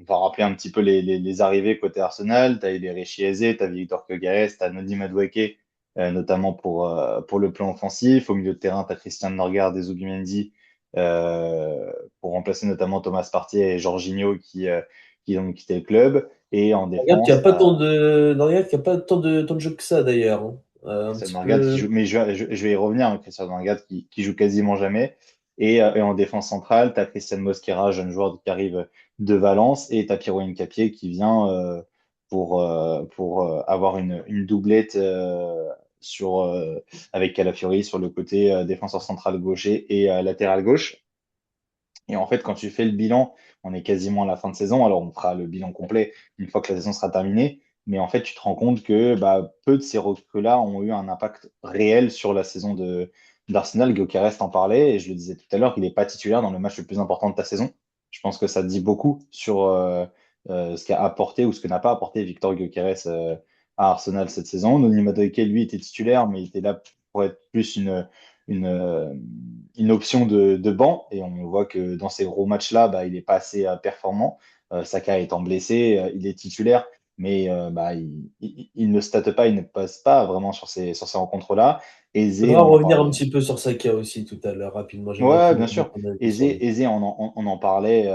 va rappeler un petit peu les arrivées côté Arsenal. Tu as eu les Richie Eze, tu as Victor Gyökeres, tu as Noni Madueke, notamment pour le plan offensif. Au milieu de terrain, tu as Christian Norgard et Zubimendi pour remplacer notamment Thomas Partey et Jorginho qui ont quitté le club. Et en Regarde qu'il n'y défense, a tu pas tant as de, non, regarde qu'il y a pas tant de jeux que ça d'ailleurs, hein. Un Christian petit Norgard qui peu. joue, mais je vais y revenir, hein, Christian Norgard qui joue quasiment jamais. Et en défense centrale, tu as Christian Mosquera, jeune joueur qui arrive de Valence, et tu as Pierro Hincapié qui vient pour avoir une doublette sur, avec Calafiori sur le côté défenseur central gaucher et latéral gauche. Et en fait, quand tu fais le bilan, on est quasiment à la fin de saison. Alors, on fera le bilan complet une fois que la saison sera terminée. Mais en fait, tu te rends compte que bah, peu de ces recrues-là ont eu un impact réel sur la saison d'Arsenal. Gyökeres en parlait, et je le disais tout à l'heure, il n'est pas titulaire dans le match le plus important de ta saison. Je pense que ça dit beaucoup sur ce qu'a apporté ou ce que n'a pas apporté Victor Gyökeres à Arsenal cette saison. Noni Madueke, lui, était titulaire, mais il était là pour être plus une, euh, une option de banc, et on voit que dans ces gros matchs-là, bah, il n'est pas assez performant. Saka étant blessé, il est titulaire, mais bah, il ne state pas, il ne passe pas vraiment sur ces rencontres-là. Eze, Faudra on en revenir un parlait. petit peu sur Saka aussi tout à l'heure, rapidement. J'aimerais Ouais, qu'on bien mette sûr. un avis sur lui. Eze, on en parlait.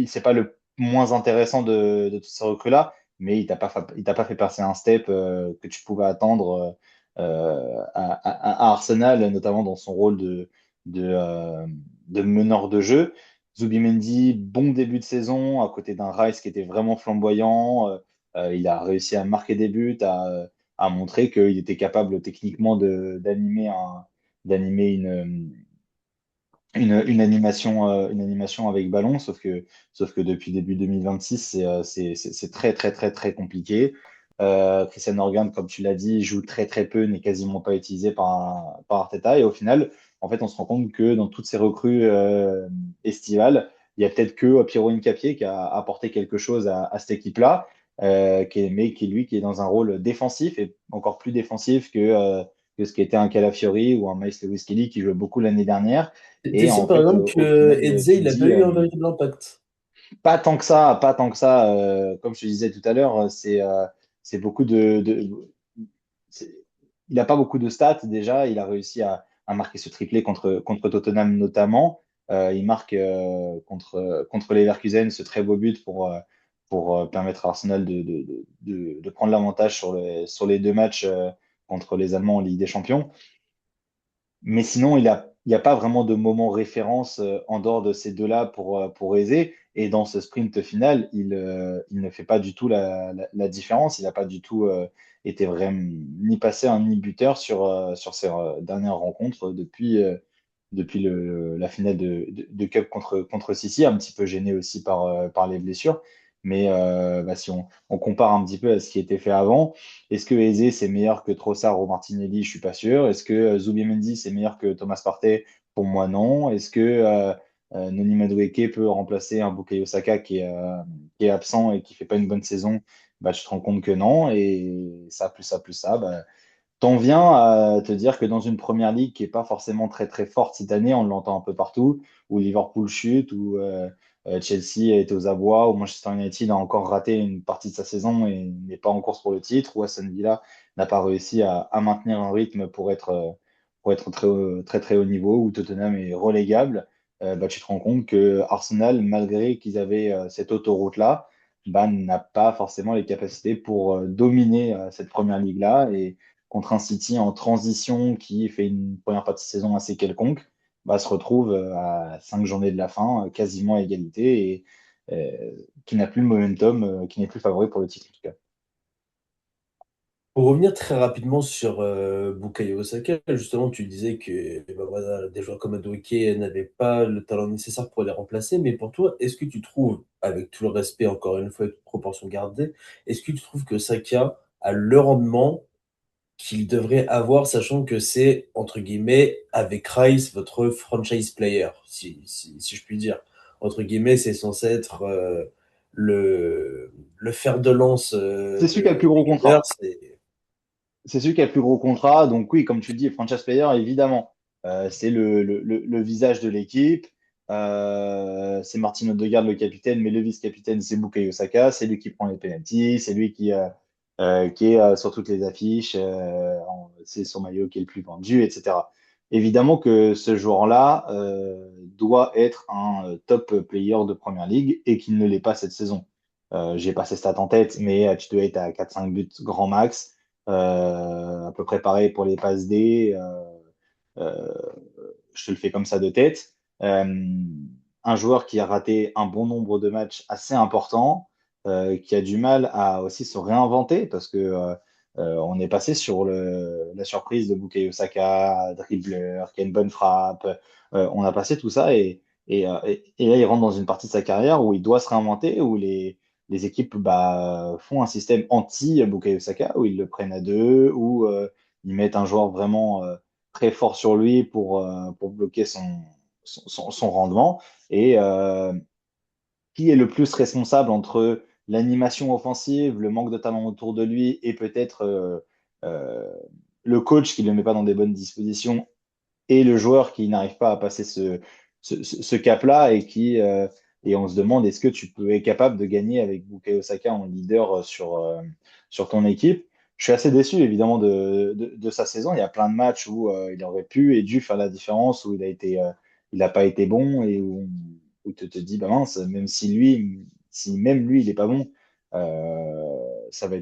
C'est pas le moins intéressant de toutes ces recrues-là, mais il t'a pas fait passer un step que tu pouvais attendre à Arsenal, notamment dans son rôle de, euh, de meneur de jeu. Zubimendi, bon début de saison, à côté d'un Rice qui était vraiment flamboyant. Il a réussi à marquer des buts, à montrer qu'il était capable techniquement d'animer une animation avec ballon, sauf que depuis début 2026, c'est très, très, très, très compliqué. Christian Morgan, comme tu l'as dit, joue très, très peu, n'est quasiment pas utilisé par Arteta. Et au final, en fait, on se rend compte que dans toutes ces recrues estivales, il y a peut-être que Pierro Hincapié qui a apporté quelque chose à cette équipe-là, mais qui, lui, qui est dans un rôle défensif, et encore plus défensif que ce qui était un Calafiori ou un Maïs Lewis Kelly qui jouait beaucoup l'année dernière. Et T'estimes en par fait, exemple au que final, Eze, tu te il a pas dis, eu un véritable impact? pas tant que ça, pas tant que ça. Comme je te disais tout à l'heure, c'est beaucoup c'est- il n'a pas beaucoup de stats déjà. Il a réussi à marquer ce triplé contre Tottenham notamment. Il marque contre Leverkusen ce très beau but pour permettre à Arsenal de prendre l'avantage sur les deux matchs contre les Allemands en Ligue des Champions. Mais sinon, il n'y a pas vraiment de moment référence en dehors de ces deux-là pour Eze. Et dans ce sprint final, il ne fait pas du tout la différence. Il n'a pas du tout été vraiment ni passeur ni buteur sur ses dernières rencontres depuis la finale de Cup contre City, un petit peu gêné aussi par les blessures. Mais bah, si on compare un petit peu à ce qui était fait avant, est-ce que Eze c'est meilleur que Trossard ou Martinelli? Je suis pas sûr. Est-ce que Zubimendi c'est meilleur que Thomas Partey? Pour moi, non. Est-ce que Noni Madueke peut remplacer un Bukayo Saka qui est absent et qui fait pas une bonne saison? Bah, tu te rends compte que non. Et ça, plus ça, bah, t'en viens à te dire que dans une première ligue qui est pas forcément très très forte cette année, on l'entend un peu partout, où Liverpool chute, où Chelsea est aux abois, où Manchester United a encore raté une partie de sa saison et n'est pas en course pour le titre, où Aston Villa n'a pas réussi à maintenir un rythme pour être très très haut niveau, où Tottenham est relégable. Bah, tu te rends compte que Arsenal, malgré qu'ils avaient cette autoroute-là, bah, n'a pas forcément les capacités pour dominer cette première ligue-là. Et contre un City en transition qui fait une première partie de saison assez quelconque, bah, se retrouve à 5 journées de la fin, quasiment à égalité, et qui n'a plus le momentum, qui n'est plus favori pour le titre en tout cas. Pour revenir très rapidement sur Bukayo Osaka, justement, tu disais que bah, voilà, des joueurs comme Madueke n'avaient pas le talent nécessaire pour les remplacer, mais pour toi, est-ce que tu trouves, avec tout le respect, encore une fois, et toute proportion gardée, est-ce que tu trouves que Saka a le rendement qu'il devrait avoir, sachant que c'est, entre guillemets, avec Rice, votre franchise player, si je puis dire. Entre guillemets, c'est censé être le fer de lance C'est celui qui a le plus des gros Gunners. contrat. C'est celui qui a le plus gros contrat. Donc oui, comme tu le dis, franchise player, évidemment. C'est le visage de l'équipe. C'est Martin Odegaard le capitaine, mais le vice-capitaine, c'est Bukayo Saka. C'est lui qui prend les penalties. C'est lui qui est sur toutes les affiches. C'est son maillot qui est le plus vendu, etc. Évidemment que ce joueur-là doit être un top player de Première Ligue et qu'il ne l'est pas cette saison. J'ai pas ses stats en tête, mais tu dois être à 4-5 buts grand max. À peu près pareil pour les passes D. Euh, je te le fais comme ça de tête. Un joueur qui a raté un bon nombre de matchs assez importants, qui a du mal à aussi se réinventer parce que on est passé sur la surprise de Bukayo Saka, dribbleur, qui a une bonne frappe. On a passé tout ça et là il rentre dans une partie de sa carrière où il doit se réinventer, où les équipes bah, font un système anti-Bukayo Saka, où ils le prennent à deux, où ils mettent un joueur vraiment très fort sur lui pour bloquer son rendement. Et qui est le plus responsable entre l'animation offensive, le manque de talent autour de lui et peut-être euh, le coach qui ne le met pas dans des bonnes dispositions et le joueur qui n'arrive pas à passer ce cap-là et on se demande est-ce que tu peux être capable de gagner avec Bukayo Saka en leader sur ton équipe. Je suis assez déçu évidemment de sa saison. Il y a plein de matchs où il aurait pu et dû faire la différence, où il n'a pas été bon et où tu te dis bah mince, même si même lui il n'est pas bon, ça va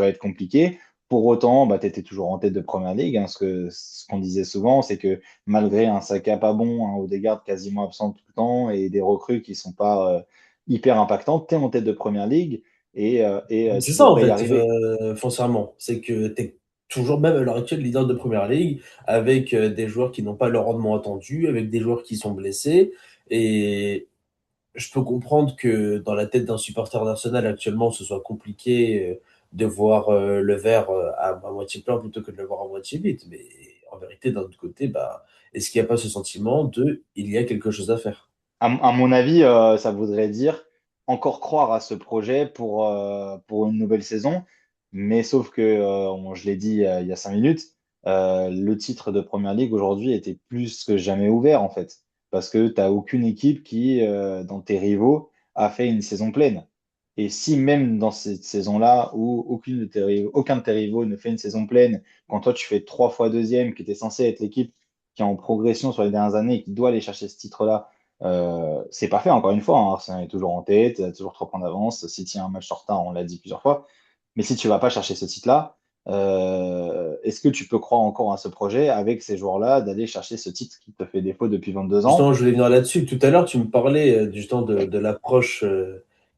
être compliqué. Pour autant, bah, tu étais toujours en tête de Première Ligue, hein. Ce qu'on disait souvent, c'est que malgré un Saka pas bon, un Odegaard quasiment absent tout le temps et des recrues qui sont pas hyper impactantes, tu es en tête de Première Ligue et C'est tu ça en devrais y fait, arriver. foncièrement. C'est que tu es toujours, même à l'heure actuelle, leader de Première Ligue, avec des joueurs qui n'ont pas le rendement attendu, avec des joueurs qui sont blessés. Et je peux comprendre que dans la tête d'un supporter d'Arsenal actuellement, ce soit compliqué de voir le verre à moitié plein plutôt que de le voir à moitié vide. Mais en vérité, d'un autre côté, bah, est-ce qu'il n'y a pas ce sentiment de il y a quelque chose à faire? À mon avis, ça voudrait dire encore croire à ce projet pour une nouvelle saison. Mais sauf que, je l'ai dit il y a 5 minutes, le titre de Première Ligue aujourd'hui était plus que jamais ouvert en fait. Parce que tu n'as aucune équipe qui, dans tes rivaux, a fait une saison pleine. Et si même dans cette saison-là, où aucun de tes rivaux ne fait une saison pleine, quand toi tu fais 3 fois deuxième, qui était censé être l'équipe qui est en progression sur les dernières années et qui doit aller chercher ce titre-là, c'est pas fait, encore une fois, hein. Arsenal est toujours en tête, a toujours 3 points d'avance. City a un match en retard, on l'a dit plusieurs fois. Mais si tu vas pas chercher ce titre-là, est-ce que tu peux croire encore à ce projet avec ces joueurs-là d'aller chercher ce titre qui te fait défaut depuis 22 ans? Justement, je voulais venir là-dessus. Tout à l'heure, tu me parlais justement de l'approche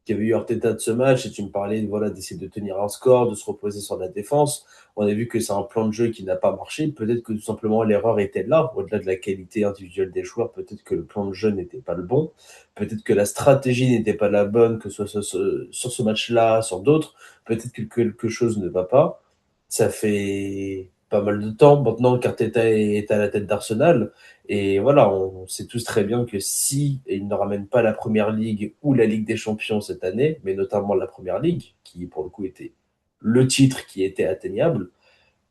qu'avait eu Arteta de ce match et tu me parlais voilà, d'essayer de tenir un score, de se reposer sur la défense. On a vu que c'est un plan de jeu qui n'a pas marché. Peut-être que tout simplement l'erreur était là, au-delà de la qualité individuelle des joueurs. Peut-être que le plan de jeu n'était pas le bon. Peut-être que la stratégie n'était pas la bonne, que ce soit sur ce match-là, sur d'autres. Peut-être que quelque chose ne va pas. Ça fait pas mal de temps maintenant qu'Arteta est à la tête d'Arsenal. Et voilà, on sait tous très bien que si il ne ramène pas la Première Ligue ou la Ligue des Champions cette année, mais notamment la Première Ligue, qui pour le coup était le titre qui était atteignable,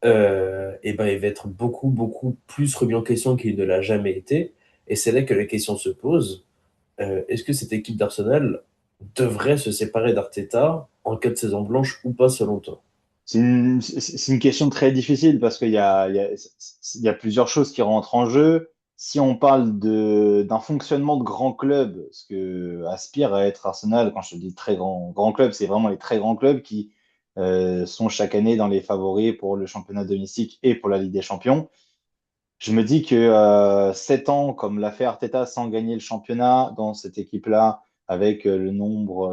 et ben il va être beaucoup, beaucoup plus remis en question qu'il ne l'a jamais été. Et c'est là que la question se pose, est-ce que cette équipe d'Arsenal devrait se séparer d'Arteta en cas de saison blanche ou pas selon toi? C'est une question très difficile parce qu'il y a plusieurs choses qui rentrent en jeu. Si on parle d'un fonctionnement de grand club, ce que aspire à être Arsenal, quand je te dis très grand club, c'est vraiment les très grands clubs qui sont chaque année dans les favoris pour le championnat domestique et pour la Ligue des Champions. Je me dis que 7 ans, comme l'a fait Arteta, sans gagner le championnat dans cette équipe-là, avec le nombre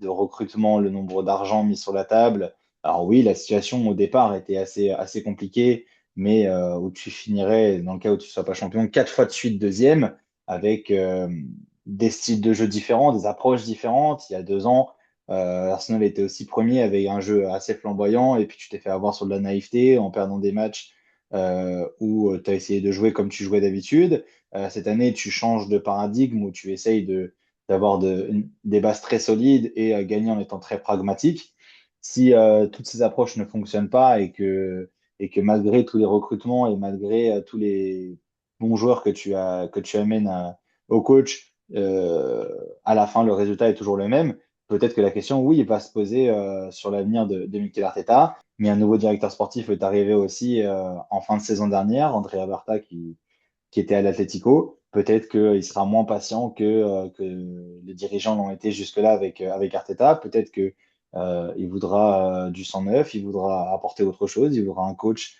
de recrutements, le nombre d'argent mis sur la table, Alors oui, la situation au départ était assez compliquée, mais où tu finirais, dans le cas où tu ne sois pas champion, 4 fois de suite deuxième, avec des styles de jeu différents, des approches différentes. Il y a 2 ans, Arsenal était aussi premier avec un jeu assez flamboyant, et puis tu t'es fait avoir sur de la naïveté en perdant des matchs où tu as essayé de jouer comme tu jouais d'habitude. Cette année, tu changes de paradigme où tu essayes d'avoir des bases très solides et gagner en étant très pragmatique. Si toutes ces approches ne fonctionnent pas et que malgré tous les recrutements et malgré tous les bons joueurs que tu amènes au coach, à la fin, le résultat est toujours le même. Peut-être que la question, oui, va se poser sur l'avenir de Mikel Arteta, mais un nouveau directeur sportif est arrivé aussi en fin de saison dernière, Andrea Berta, qui était à l'Atlético. Peut-être qu'il sera moins patient que les dirigeants l'ont été jusque-là avec Arteta. Peut-être que il voudra du sang neuf, il voudra apporter autre chose, il voudra un coach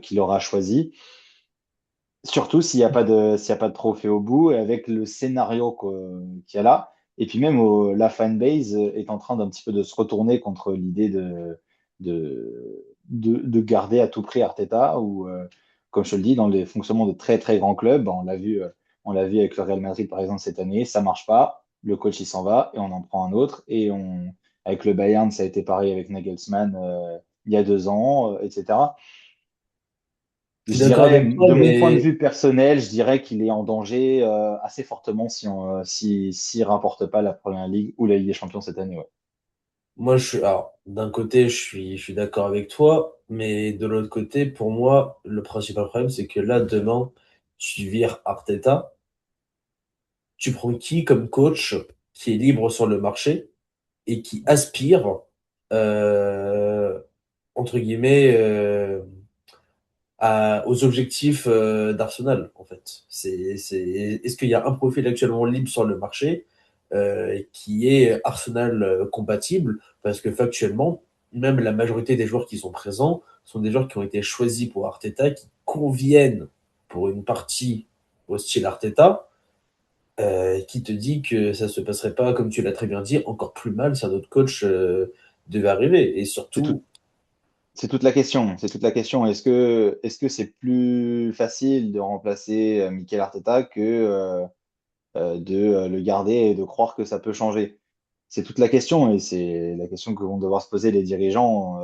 qu'il aura choisi. Surtout s'il y a pas de trophée au bout, et avec le scénario qu'il y a là. Et puis même la fanbase est en train d'un petit peu de se retourner contre l'idée de garder à tout prix Arteta, ou comme je te le dis, dans les fonctionnements de très très grands clubs, on l'a vu avec le Real Madrid par exemple cette année, ça marche pas, le coach il s'en va et on en prend un autre. Avec le Bayern, ça a été pareil avec Nagelsmann il y a 2 ans, etc. Je Je suis d'accord dirais, avec toi, de mon point de mais vue personnel, je dirais qu'il est en danger assez fortement s'il remporte pas la Première Ligue ou la Ligue des Champions cette année. Ouais. moi, alors, d'un côté, je suis d'accord avec toi, mais de l'autre côté, pour moi, le principal problème, c'est que là, demain, tu vires Arteta, tu prends qui comme coach qui est libre sur le marché et qui aspire, euh, entre guillemets, aux objectifs d'Arsenal, en fait. Est-ce qu'il y a un profil actuellement libre sur le marché qui est Arsenal compatible? Parce que factuellement, même la majorité des joueurs qui sont présents sont des joueurs qui ont été choisis pour Arteta, qui conviennent pour une partie au style Arteta, qui te dit que ça se passerait pas, comme tu l'as très bien dit, encore plus mal si un autre coach devait arriver. Et C'est tout- surtout, c'est toute la question. C'est toute la question. Est-ce que c'est plus facile de remplacer Mikel Arteta que de le garder et de croire que ça peut changer? C'est toute la question, et c'est la question que vont devoir se poser les dirigeants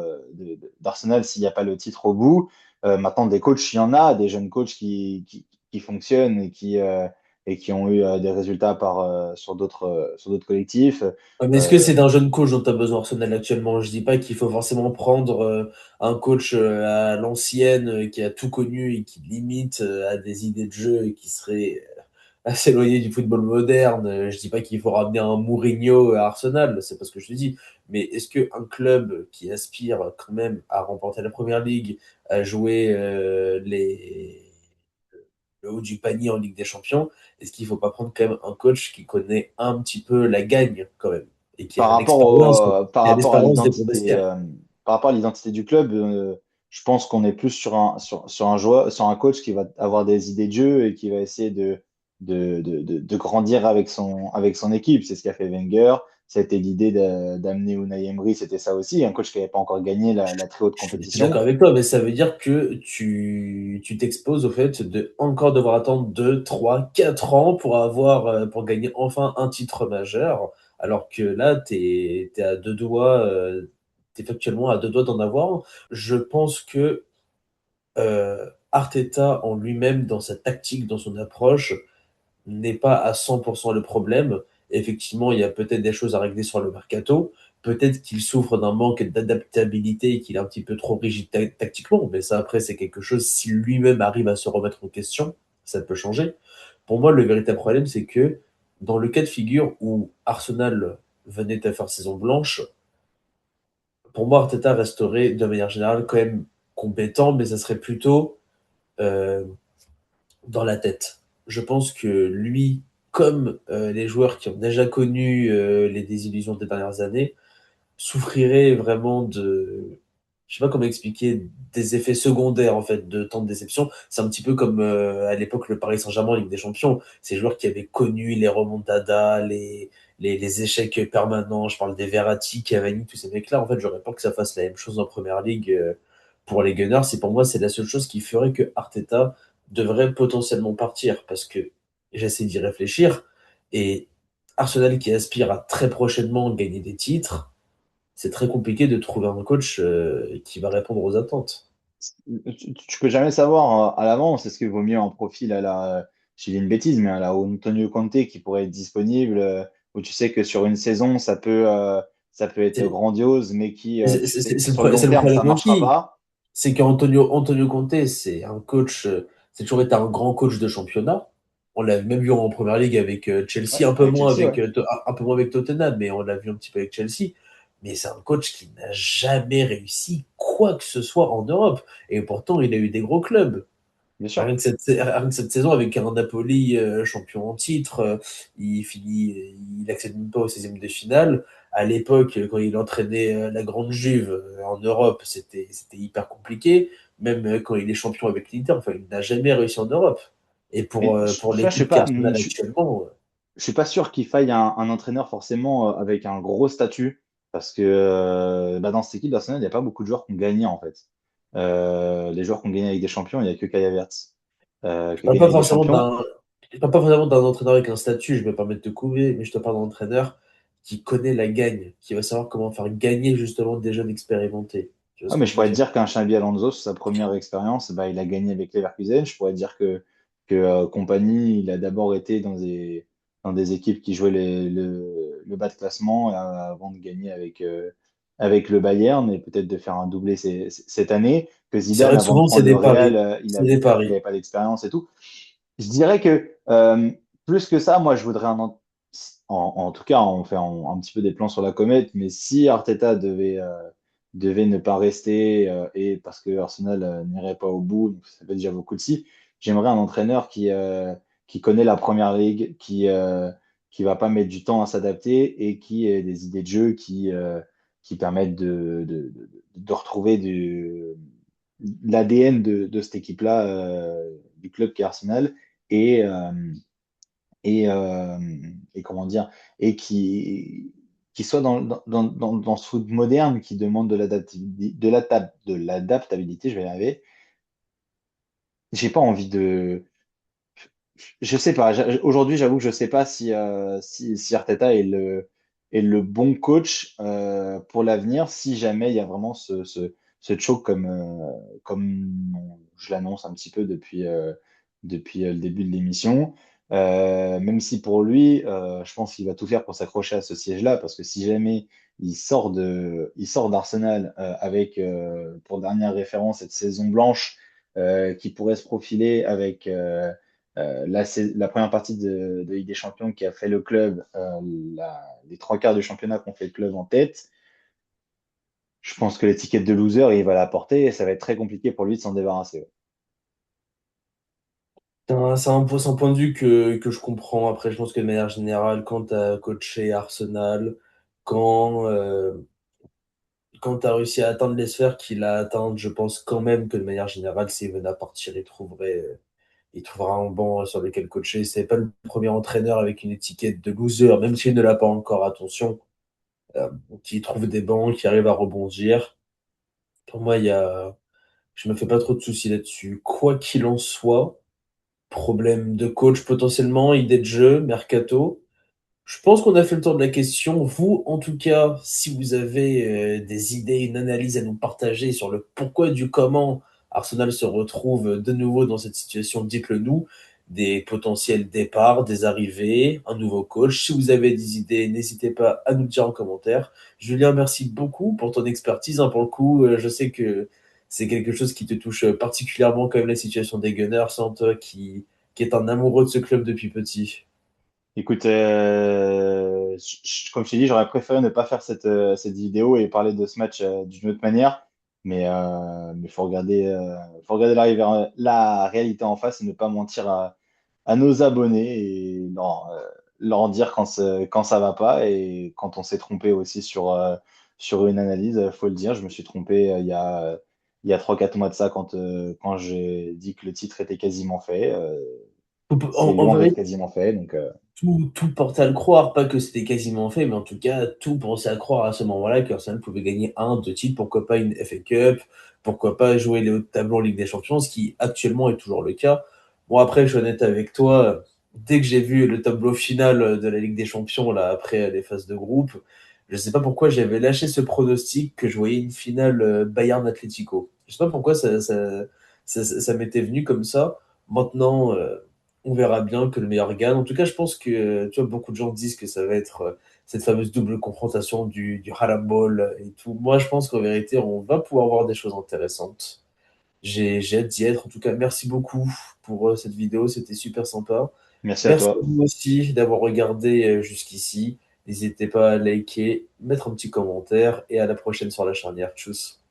d'Arsenal s'il n'y a pas le titre au bout. Maintenant, des coachs, il y en a, des jeunes coachs qui fonctionnent et qui ont eu des résultats sur d'autres collectifs. ouais, mais est-ce que Euh, c'est d'un jeune coach dont tu as besoin Arsenal actuellement? Je dis pas qu'il faut forcément prendre un coach à l'ancienne qui a tout connu et qui limite a des idées de jeu et qui serait assez éloigné du football moderne. Je dis pas qu'il faut ramener un Mourinho à Arsenal, c'est pas ce que je te dis. Mais est-ce qu'un club qui aspire quand même à remporter la Première Ligue, à jouer le haut du panier en Ligue des Champions, est-ce qu'il faut pas prendre quand même un coach qui connaît un petit peu la gagne quand même et qui par a rapport l'expérience, par qui a rapport à l'expérience des gros l'identité, vestiaires? par rapport à l'identité du club, je pense qu'on est plus sur un joueur, sur un coach qui va avoir des idées de jeu et qui va essayer de grandir avec son équipe. C'est ce qu'a fait Wenger. Ça a été l'idée d'amener Unai Emery, c'était ça aussi, un coach qui n'avait pas encore gagné la très haute Je suis compétition. d'accord avec toi, mais ça veut dire que tu t'exposes au fait de encore devoir attendre 2 3 4 ans pour pour gagner enfin un titre majeur, alors que là, t'es à deux doigts, t'es factuellement à deux doigts d'en avoir. Je pense que Arteta en lui-même, dans sa tactique, dans son approche, n'est pas à 100% le problème. Effectivement, il y a peut-être des choses à régler sur le mercato. Peut-être qu'il souffre d'un manque d'adaptabilité et qu'il est un petit peu trop rigide tactiquement. Mais ça, après, c'est quelque chose, si lui-même arrive à se remettre en question, ça peut changer. Pour moi, le véritable problème, c'est que dans le cas de figure où Arsenal venait à faire saison blanche, pour moi, Arteta resterait de manière générale quand même compétent, mais ça serait plutôt euh, dans la tête. Je pense que lui, comme les joueurs qui ont déjà connu les désillusions des dernières années, souffrirait vraiment je sais pas comment expliquer, des effets secondaires en fait de tant de déception. C'est un petit peu comme à l'époque le Paris Saint-Germain en Ligue des Champions. Ces joueurs qui avaient connu les remontadas, les échecs permanents. Je parle des Verratti, Cavani, tous ces mecs-là. En fait, j'aurais peur que ça fasse la même chose en première ligue pour les Gunners. Et pour moi, c'est la seule chose qui ferait que Arteta devrait potentiellement partir parce que j'essaie d'y réfléchir. Et Arsenal qui aspire à très prochainement gagner des titres, c'est très compliqué de trouver un coach qui va répondre aux attentes. Tu peux jamais savoir à l'avance, est-ce qu'il vaut mieux un profil je dis une bêtise, mais à la Antonio Conte qui pourrait être disponible, où tu sais que sur une saison, ça peut être C'est grandiose, mais tu sais que c'est sur le long le terme, ça problème marchera aussi. pas. C'est qu'Antonio Conte, c'est un coach, c'est toujours été un grand coach de championnat. On l'a même vu en première ligue avec Chelsea, Ouais, avec Chelsea, ouais. Un peu moins avec Tottenham, mais on l'a vu un petit peu avec Chelsea. Mais c'est un coach qui n'a jamais réussi quoi que ce soit en Europe. Et pourtant, il a eu des gros clubs. Bien sûr. Rien que cette saison avec un Napoli champion en titre, il accède même pas au 16e de finale. À l'époque, quand il entraînait la Grande Juve en Europe, c'était hyper compliqué. Même quand il est champion avec l'Inter, enfin, il n'a jamais réussi en Europe. Et Mais pour tu vois, l'équipe qu'Arsenal actuellement, je suis pas sûr qu'il faille un entraîneur forcément avec un gros statut, parce que bah, dans cette équipe d'Arsenal, il n'y a pas beaucoup de joueurs qui ont gagné en fait. Les joueurs qui ont gagné avec des champions, il n'y a que Kai Havertz je qui a parle gagné pas avec des forcément champions. d'un, je parle pas forcément d'un entraîneur avec un statut, je vais pas mettre de couver, mais je te parle d'un entraîneur qui connaît la gagne, qui va savoir comment faire gagner justement des jeunes expérimentés. Tu vois Ah, ce mais que je je veux pourrais te dire? dire qu'un Xabi Alonso, sur sa première expérience, bah, il a gagné avec Leverkusen. Je pourrais te dire que Compagnie, il a d'abord été dans des équipes qui jouaient le bas de classement avant de gagner avec le Bayern et peut-être de faire un doublé cette année. Que C'est Zidane, vrai que avant de souvent, c'est prendre le des Real, paris. C'est des il paris. avait pas d'expérience et tout. Je dirais que plus que ça, moi, je voudrais en tout cas, on fait un petit peu des plans sur la comète, mais si Arteta devait ne pas rester et parce que Arsenal n'irait pas au bout, donc ça fait déjà beaucoup de si, j'aimerais un entraîneur qui connaît la première ligue, qui va pas mettre du temps à s'adapter et qui a des idées de jeu qui permettent de retrouver l'ADN de cette équipe-là, du club qui est Arsenal, et, euh, et et comment dire, et qui soit dans ce foot moderne qui demande de l'adaptabilité, je vais y arriver. J'ai pas envie de. Je sais pas. Aujourd'hui, j'avoue que je sais pas si Arteta est le bon coach pour l'avenir, si jamais il y a vraiment ce choc comme je l'annonce un petit peu depuis le début de l'émission. Même si pour lui, je pense qu'il va tout faire pour s'accrocher à ce siège-là, parce que si jamais il sort d'Arsenal avec, pour dernière référence, cette saison blanche qui pourrait se profiler avec c'est la première partie de Ligue des Champions qui a fait le club, les trois quarts du championnat qui ont fait le club en tête. Je pense que l'étiquette de loser, il va la porter et ça va être très compliqué pour lui de s'en débarrasser. Ouais. C'est un point de vue que je comprends. Après, je pense que de manière générale, quand tu as coaché Arsenal, quand, euh, quand tu as réussi à atteindre les sphères qu'il a atteintes, je pense quand même que de manière générale, s'il venait à partir, il trouvera un banc sur lequel coacher. C'est pas le premier entraîneur avec une étiquette de loser, même s'il ne l'a pas encore, attention, qui trouve des bancs, qui arrive à rebondir. Pour moi, je me fais pas trop de soucis là-dessus. Quoi qu'il en soit, problème de coach potentiellement, idée de jeu, mercato. Je pense qu'on a fait le tour de la question. Vous, en tout cas, si vous avez des idées, une analyse à nous partager sur le pourquoi du comment Arsenal se retrouve de nouveau dans cette situation, dites-le nous. Des potentiels départs, des arrivées, un nouveau coach. Si vous avez des idées, n'hésitez pas à nous le dire en commentaire. Julien, merci beaucoup pour ton expertise, hein. Pour le coup, je sais que c'est quelque chose qui te touche particulièrement quand même la situation des Gunners, sans toi qui est un amoureux de ce club depuis petit. Écoute, comme je t'ai dit, j'aurais préféré ne pas faire cette vidéo et parler de ce match d'une autre manière, mais faut regarder la réalité en face et ne pas mentir à nos abonnés et leur en dire quand ça va pas et quand on s'est trompé aussi sur une analyse, faut le dire. Je me suis trompé il y a 3 4 mois de ça quand j'ai dit que le titre était quasiment fait. C'est En loin d'être vrai, quasiment fait, donc. tout portait à le croire, pas que c'était quasiment fait, mais en tout cas, tout portait à croire à ce moment-là qu'Arsenal pouvait gagner un, deux titres, pourquoi pas une FA Cup, pourquoi pas jouer les hauts de tableau en Ligue des Champions, ce qui actuellement est toujours le cas. Bon, après, je suis honnête avec toi, dès que j'ai vu le tableau final de la Ligue des Champions, là, après les phases de groupe, je sais pas pourquoi j'avais lâché ce pronostic que je voyais une finale Bayern-Atlético. Je sais pas pourquoi ça m'était venu comme ça. Maintenant, on verra bien que le meilleur gagne. En tout cas, je pense que tu vois, beaucoup de gens disent que ça va être cette fameuse double confrontation du Harram Ball et tout. Moi, je pense qu'en vérité, on va pouvoir voir des choses intéressantes. J'ai hâte d'y être. En tout cas, merci beaucoup pour cette vidéo. C'était super sympa. Merci à Merci à toi. vous aussi d'avoir regardé jusqu'ici. N'hésitez pas à liker, mettre un petit commentaire et à la prochaine sur la charnière. Tchuss.